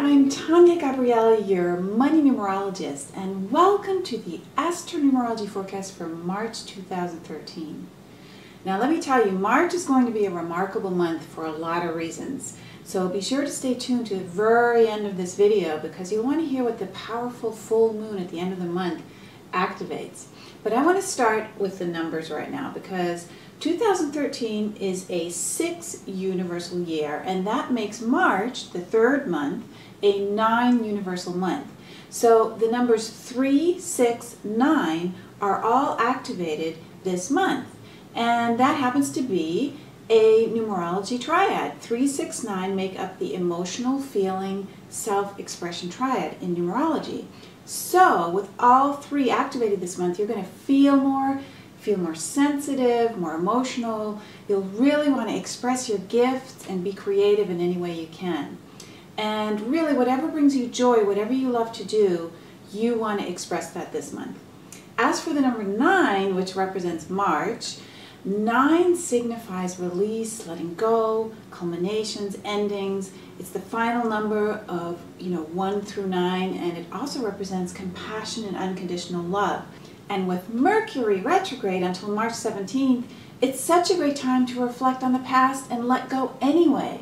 I'm Tanya Gabriella, your money numerologist, and welcome to the Astro-Numerology forecast for March 2013. Now let me tell you, March is going to be a remarkable month for a lot of reasons. So be sure to stay tuned to the very end of this video because you'll want to hear what the powerful full moon at the end of the month activates. But I want to start with the numbers right now because 2013 is a 6 universal year, and that makes March, the third month, a 9 universal month. So the numbers 3, 6, 9 are all activated this month, and that happens to be a numerology triad. 3, 6, 9 make up the emotional, feeling, self-expression triad in numerology. So with all three activated this month, you're going to feel more sensitive, more emotional. You'll really want to express your gifts and be creative in any way you can. And really, whatever brings you joy, whatever you love to do, you want to express that this month. As for the number 9, which represents March, 9 signifies release, letting go, culminations, endings. It's the final number of 1 through 9, and it also represents compassion and unconditional love. And with Mercury retrograde until March 17th, it's such a great time to reflect on the past and let go anyway.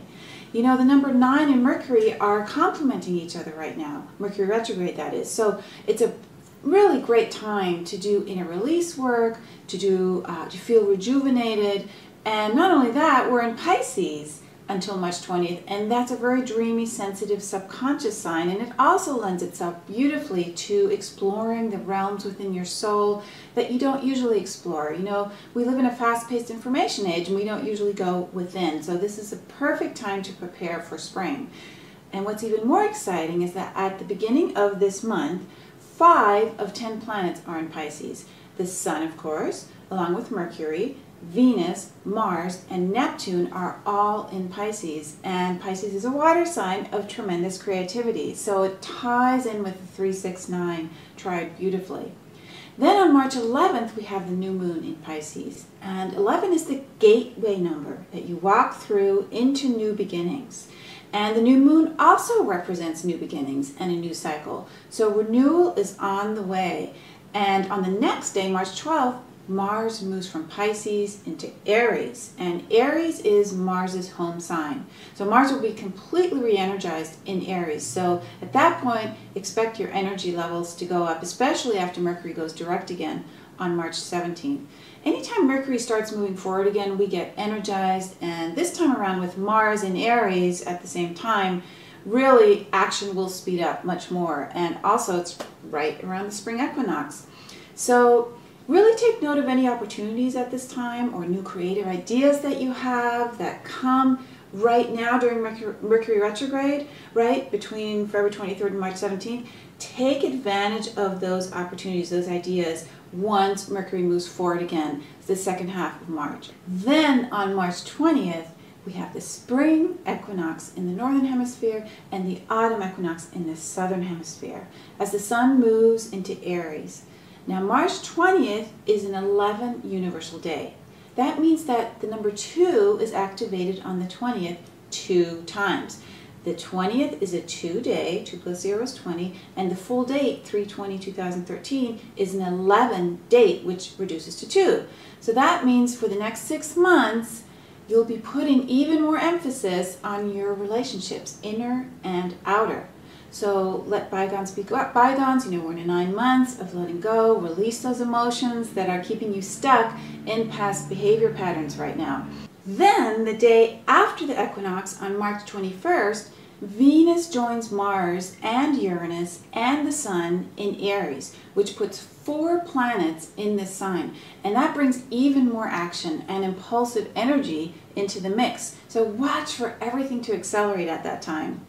You know, the number 9 and Mercury are complementing each other right now. Mercury retrograde, that is. So it's a really great time to do inner release work, to feel rejuvenated. And not only that, we're in Pisces until March 20th, and that's a very dreamy, sensitive, subconscious sign, and it also lends itself beautifully to exploring the realms within your soul that you don't usually explore. You know, we live in a fast-paced information age, and we don't usually go within, so this is a perfect time to prepare for spring. And what's even more exciting is that at the beginning of this month, 5 of 10 planets are in Pisces. The Sun, of course, along with Mercury, Venus, Mars, and Neptune are all in Pisces, and Pisces is a water sign of tremendous creativity, so it ties in with the 3, 6, 9 triad beautifully. Then on March 11th we have the new moon in Pisces, and 11 is the gateway number that you walk through into new beginnings. And the new moon also represents new beginnings and a new cycle, so renewal is on the way. And on the next day, March 12th, Mars moves from Pisces into Aries, and Aries is Mars's home sign. So Mars will be completely re-energized in Aries. So at that point, expect your energy levels to go up, especially after Mercury goes direct again on March 17th. Anytime Mercury starts moving forward again, we get energized, and this time around with Mars in Aries at the same time, really action will speed up much more. And also it's right around the spring equinox. So really take note of any opportunities at this time or new creative ideas that you have that come right now during Mercury retrograde, right between February 23rd and March 17th. Take advantage of those opportunities, those ideas, once Mercury moves forward again, the second half of March. Then on March 20th, we have the spring equinox in the northern hemisphere and the autumn equinox in the southern hemisphere as the sun moves into Aries. Now March 20th is an 11 universal day. That means that the number 2 is activated on the 20th 2 times. The 20th is a 2 day, 2 plus 0 is 20, and the full date, 3/20/2013, is an 11 date, which reduces to 2. So that means for the next 6 months, you'll be putting even more emphasis on your relationships, inner and outer. So let bygones be bygones. You know, we're in 9 months of letting go, release those emotions that are keeping you stuck in past behavior patterns right now. Then the day after the equinox on March 21st, Venus joins Mars and Uranus and the Sun in Aries, which puts 4 planets in this sign. And that brings even more action and impulsive energy into the mix. So watch for everything to accelerate at that time.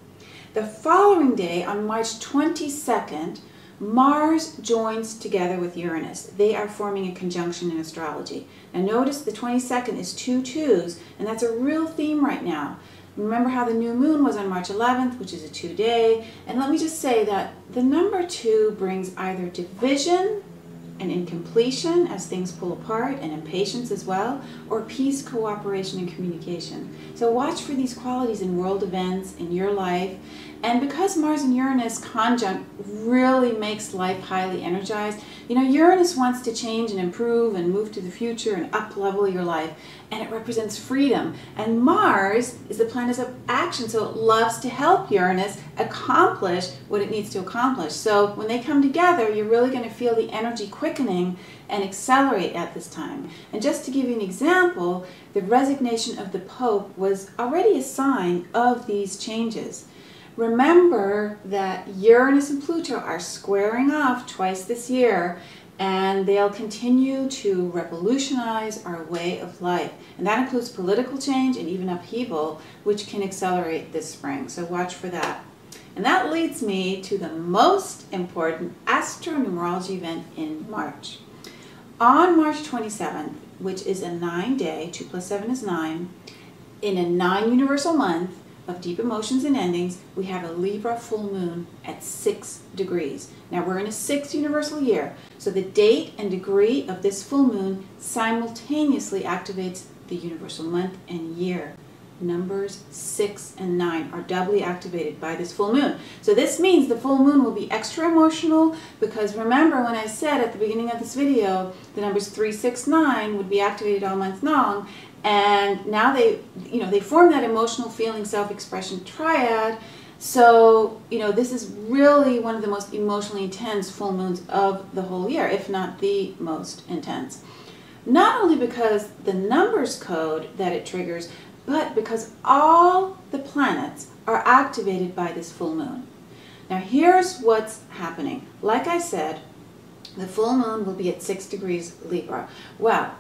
The following day, on March 22nd, Mars joins together with Uranus. They are forming a conjunction in astrology. Now notice the 22nd is 2 2s, and that's a real theme right now. Remember how the new moon was on March 11th, which is a 2 day. And let me just say that the number 2 brings either division and incompletion as things pull apart, and impatience as well, or peace, cooperation, and communication. So watch for these qualities in world events, in your life, And because Mars and Uranus conjunct really makes life highly energized, you know, Uranus wants to change and improve and move to the future and up-level your life, and it represents freedom. And Mars is the planet of action, so it loves to help Uranus accomplish what it needs to accomplish. So when they come together, you're really going to feel the energy quickening and accelerate at this time. And just to give you an example, the resignation of the Pope was already a sign of these changes. Remember that Uranus and Pluto are squaring off twice this year, and they'll continue to revolutionize our way of life. And that includes political change and even upheaval, which can accelerate this spring. So watch for that. And that leads me to the most important Astro-Numerology event in March. On March 27th, which is a 9-day, 2 + 7 is 9, in a 9-universal month of deep emotions and endings, we have a Libra full moon at 6 degrees. Now we're in a 6 universal year, so the date and degree of this full moon simultaneously activates the universal month and year. Numbers 6 and 9 are doubly activated by this full moon. So this means the full moon will be extra emotional, because remember when I said at the beginning of this video the numbers 3, 6, 9 would be activated all month long, and now they form that emotional feeling self-expression triad. So this is really one of the most emotionally intense full moons of the whole year, if not the most intense. Not only because the numbers code that it triggers, but because all the planets are activated by this full moon. Now here's what's happening. Like I said, the full moon will be at 6 degrees Libra. Well,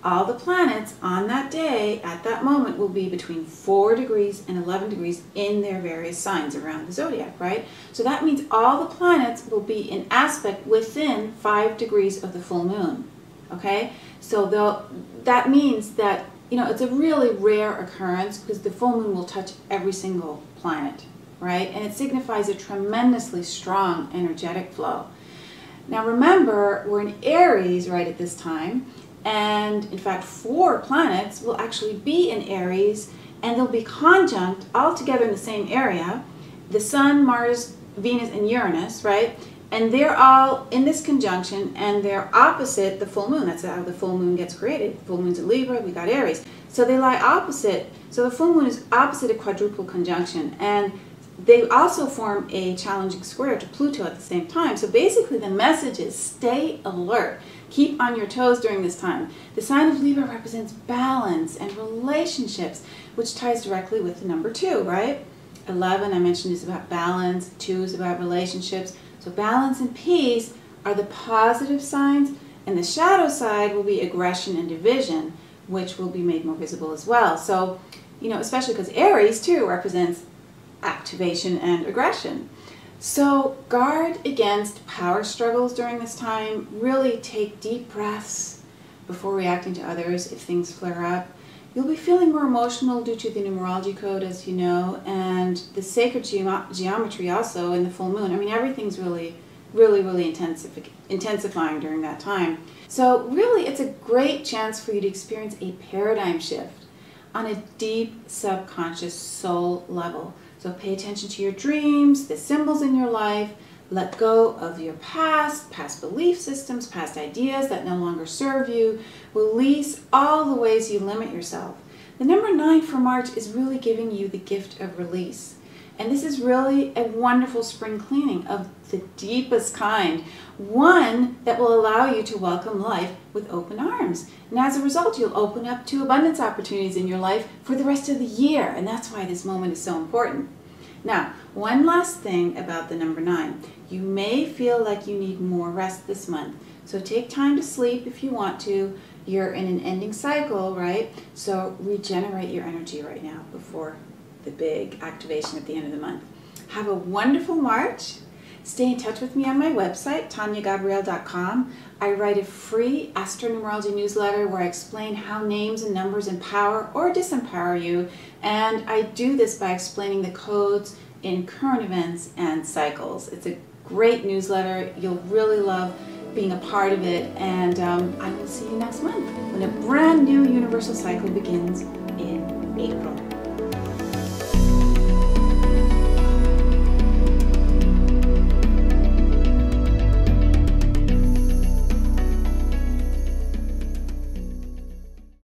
all the planets on that day, at that moment, will be between 4 degrees and 11 degrees in their various signs around the zodiac, right? So that means all the planets will be in aspect within 5 degrees of the full moon, okay? So that means that it's a really rare occurrence, because the full moon will touch every single planet, right? And it signifies a tremendously strong energetic flow. Now remember, we're in Aries right at this time, and in fact 4 planets will actually be in Aries, and they'll be conjunct all together in the same area. The Sun, Mars, Venus, and Uranus, right? And they're all in this conjunction, and they're opposite the full moon. That's how the full moon gets created. The full moon's in Libra, we got Aries. So they lie opposite. So the full moon is opposite a quadruple conjunction. And they also form a challenging square to Pluto at the same time. So basically the message is stay alert. Keep on your toes during this time. The sign of Libra represents balance and relationships, which ties directly with the number 2, right? 11, I mentioned, is about balance. 2 is about relationships. So balance and peace are the positive signs, and the shadow side will be aggression and division, which will be made more visible as well. So, especially because Aries too represents activation and aggression. So guard against power struggles during this time. Really take deep breaths before reacting to others if things flare up. You'll be feeling more emotional due to the numerology code, as you know, and the sacred geometry also in the full moon. I mean, everything's really intensifying during that time. So really, it's a great chance for you to experience a paradigm shift on a deep subconscious soul level. So pay attention to your dreams, the symbols in your life. Let go of your past belief systems, past ideas that no longer serve you. Release all the ways you limit yourself. The number 9 for March is really giving you the gift of release. And this is really a wonderful spring cleaning of the deepest kind. One that will allow you to welcome life with open arms. And as a result, you'll open up to abundance opportunities in your life for the rest of the year. And that's why this moment is so important. Now, one last thing about the number 9. You may feel like you need more rest this month. So take time to sleep if you want to. You're in an ending cycle, right? So regenerate your energy right now before the big activation at the end of the month. Have a wonderful March. Stay in touch with me on my website, TanyaGabrielle.com. I write a free Astro-Numerology newsletter where I explain how names and numbers empower or disempower you. And I do this by explaining the codes in current events and cycles. It's a great newsletter. You'll really love being a part of it. And I will see you next month when a brand new universal cycle begins in April.